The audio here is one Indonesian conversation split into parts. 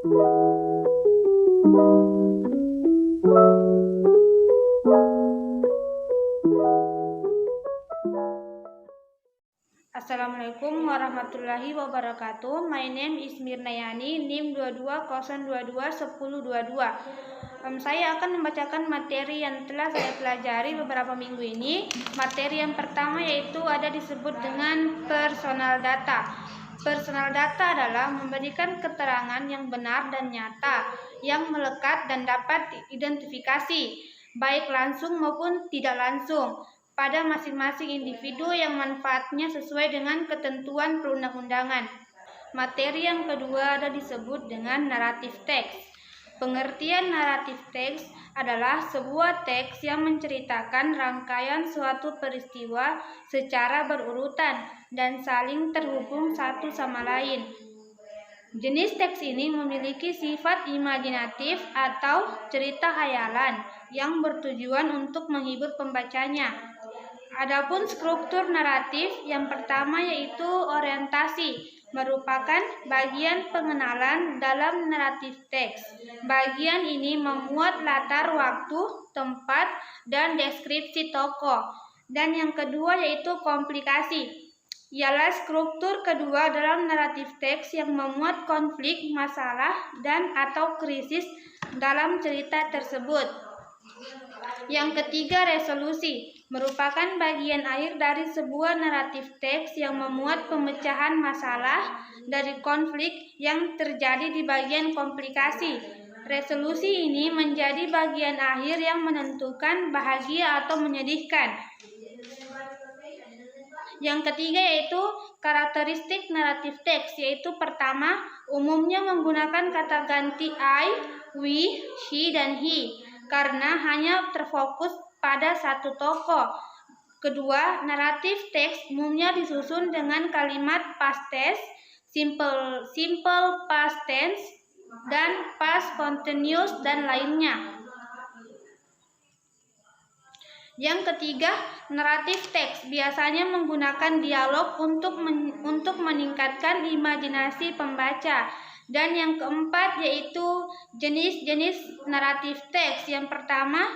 Assalamualaikum warahmatullahi wabarakatuh. My name is Mirnayani, NIM 2202210022. Saya akan membacakan materi yang telah saya pelajari beberapa minggu ini. Materi yang pertama yaitu ada disebut dengan personal data. Personal data adalah memberikan keterangan yang benar dan nyata, yang melekat dan dapat diidentifikasi, baik langsung maupun tidak langsung, pada masing-masing individu yang manfaatnya sesuai dengan ketentuan perundang-undangan. Materi yang kedua ada disebut dengan naratif teks. Pengertian naratif teks adalah sebuah teks yang menceritakan rangkaian suatu peristiwa secara berurutan dan saling terhubung satu sama lain. Jenis teks ini memiliki sifat imajinatif atau cerita khayalan yang bertujuan untuk menghibur pembacanya. Adapun struktur naratif, yang pertama yaitu orientasi, merupakan bagian pengenalan dalam naratif teks. Bagian ini memuat latar waktu, tempat, dan deskripsi tokoh. Dan yang kedua yaitu komplikasi, ialah struktur kedua dalam naratif teks yang memuat konflik, masalah, dan atau krisis dalam cerita tersebut. Yang ketiga, resolusi, merupakan bagian akhir dari sebuah naratif teks yang memuat pemecahan masalah dari konflik yang terjadi di bagian komplikasi. Resolusi ini menjadi bagian akhir yang menentukan bahagia atau menyedihkan. Yang ketiga yaitu karakteristik naratif teks, yaitu pertama, umumnya menggunakan kata ganti I, we, she, dan he, karena hanya terfokus pada satu tokoh. Kedua, naratif teks umumnya disusun dengan kalimat past tense, simple past tense, dan past continuous, dan lainnya. Yang ketiga, naratif teks biasanya menggunakan dialog untuk meningkatkan imajinasi pembaca. Dan yang keempat yaitu jenis-jenis naratif teks. Yang pertama,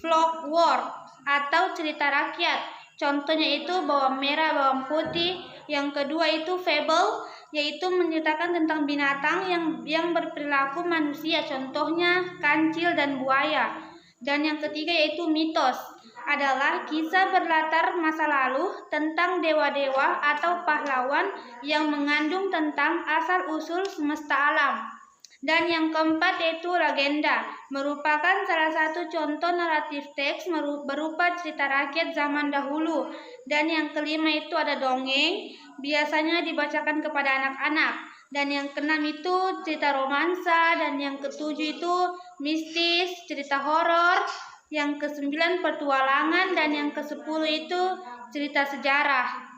folklore atau cerita rakyat. Contohnya itu bawang merah, bawang putih. Yang kedua itu fable, yaitu menceritakan tentang binatang yang berperilaku manusia. Contohnya kancil dan buaya. Dan yang ketiga yaitu mitos, adalah kisah berlatar masa lalu tentang dewa-dewa atau pahlawan yang mengandung tentang asal-usul semesta alam. Dan yang keempat yaitu legenda, merupakan salah satu contoh naratif teks berupa cerita rakyat zaman dahulu. Dan yang kelima itu ada dongeng, biasanya dibacakan kepada anak-anak. Dan yang keenam itu cerita romansa, dan yang ketujuh itu mistis, cerita horor. Yang ke-9 petualangan, dan yang ke-10 itu cerita sejarah.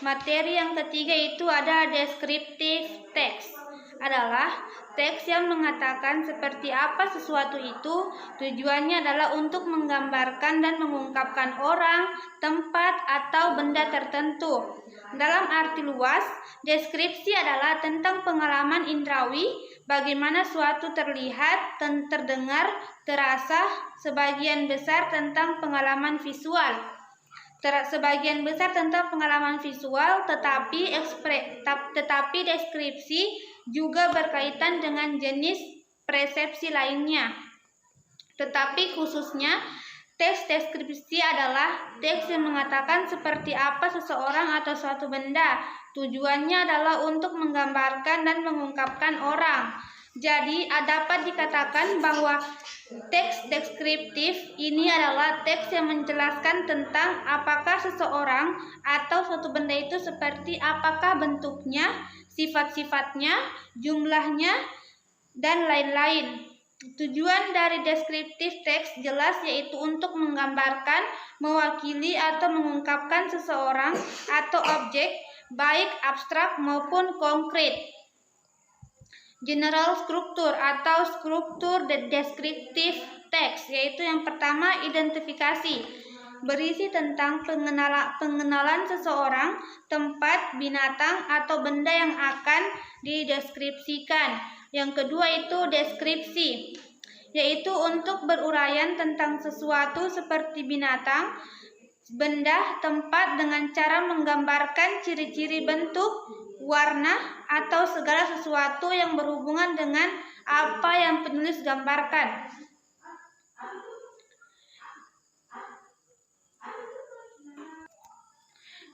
Materi yang ketiga itu ada deskriptif teks, adalah teks yang mengatakan seperti apa sesuatu itu. Tujuannya adalah untuk menggambarkan dan mengungkapkan orang, tempat, atau benda tertentu. Dalam arti luas, deskripsi adalah tentang pengalaman indrawi, bagaimana suatu terlihat, terdengar, terasa, sebagian besar tentang pengalaman visual. Tetapi deskripsi juga berkaitan dengan jenis persepsi lainnya. Tetapi khususnya, teks deskripsi adalah teks yang mengatakan seperti apa seseorang atau suatu benda. Tujuannya adalah untuk menggambarkan dan mengungkapkan orang. Jadi, dapat dikatakan bahwa teks deskriptif ini adalah teks yang menjelaskan tentang apakah seseorang atau suatu benda itu seperti apakah bentuknya, sifat-sifatnya, jumlahnya, dan lain-lain. Tujuan dari deskriptif teks jelas, yaitu untuk menggambarkan, mewakili, atau mengungkapkan seseorang atau objek, baik abstrak maupun konkret. General struktur atau struktur deskriptif teks, yaitu yang pertama identifikasi. berisi tentang pengenalan seseorang, tempat, binatang, atau benda yang akan dideskripsikan. Yang kedua itu deskripsi, yaitu untuk beruraian tentang sesuatu seperti binatang, benda, tempat dengan cara menggambarkan ciri-ciri bentuk, warna, atau segala sesuatu yang berhubungan dengan apa yang penulis gambarkan.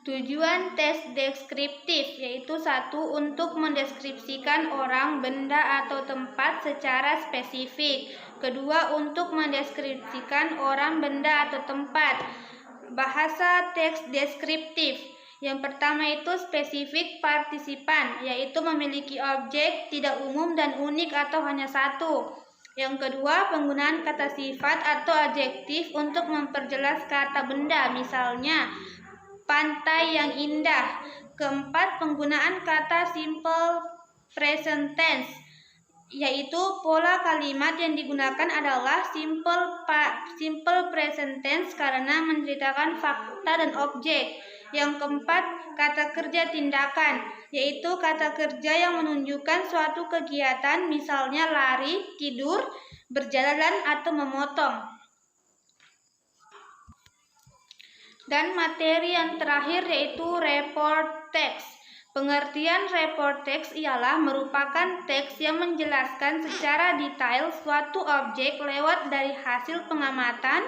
Tujuan tes deskriptif yaitu 1. Untuk mendeskripsikan orang, benda, atau tempat secara spesifik. Kedua, untuk mendeskripsikan orang, benda, atau tempat. Bahasa teks deskriptif. Yang pertama itu spesifik partisipan, yaitu memiliki objek tidak umum dan unik atau hanya satu. Yang kedua, penggunaan kata sifat atau adjektif untuk memperjelas kata benda, misalnya pantai yang indah. Keempat, penggunaan kata simple present tense, yaitu pola kalimat yang digunakan adalah simple present tense karena menceritakan fakta dan objek. Yang keempat, kata kerja tindakan, yaitu kata kerja yang menunjukkan suatu kegiatan, misalnya lari, tidur, berjalan, atau memotong. Dan materi yang terakhir yaitu report text. Pengertian report text ialah merupakan teks yang menjelaskan secara detail suatu objek lewat dari hasil pengamatan,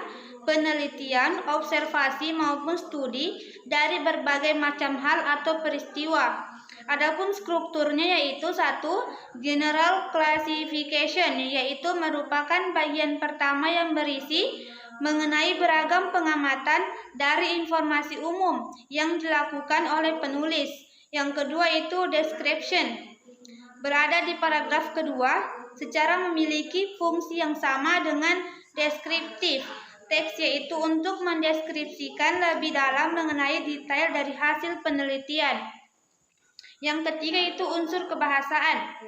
penelitian, observasi maupun studi dari berbagai macam hal atau peristiwa. Adapun strukturnya yaitu 1. General classification, yaitu merupakan bagian pertama yang berisi mengenai beragam pengamatan dari informasi umum yang dilakukan oleh penulis. Yang kedua itu description, berada di paragraf kedua, secara memiliki fungsi yang sama dengan deskriptif teks, yaitu untuk mendeskripsikan lebih dalam mengenai detail dari hasil penelitian. Yang ketiga itu unsur kebahasaan.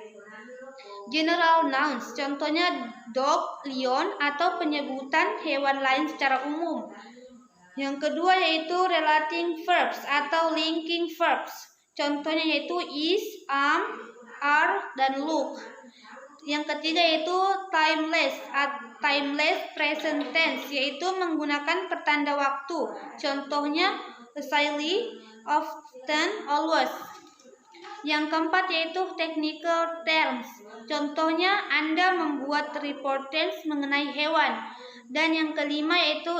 General nouns, contohnya dog, lion, atau penyebutan hewan lain secara umum. Yang kedua yaitu relating verbs atau linking verbs, contohnya yaitu is, am, are, dan look. Yang ketiga yaitu timeless present tense, yaitu menggunakan pertanda waktu, contohnya silly, often, always. Yang keempat yaitu technical terms, contohnya Anda membuat report text mengenai hewan. Dan yang kelima yaitu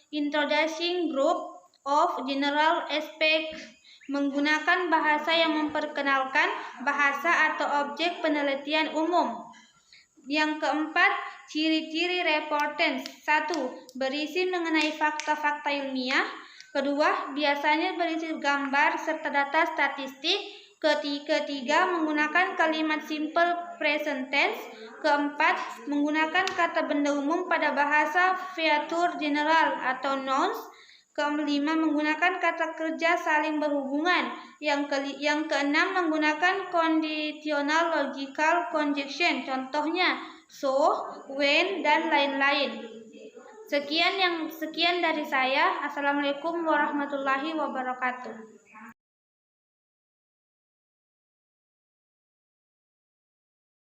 introducing group of general aspects, menggunakan bahasa yang memperkenalkan bahasa atau objek penelitian umum. Yang keempat, ciri-ciri report text. 1. Berisi mengenai fakta-fakta ilmiah. Kedua, biasanya berisi gambar serta data statistik. Ketiga, menggunakan kalimat simple present tense. Keempat, menggunakan kata benda umum pada bahasa feature general atau nouns. Kelima, menggunakan kata kerja saling berhubungan. Yang keenam, menggunakan conditional logical conjunction, contohnya so, when, dan lain-lain. Sekian dari saya. Assalamualaikum warahmatullahi wabarakatuh.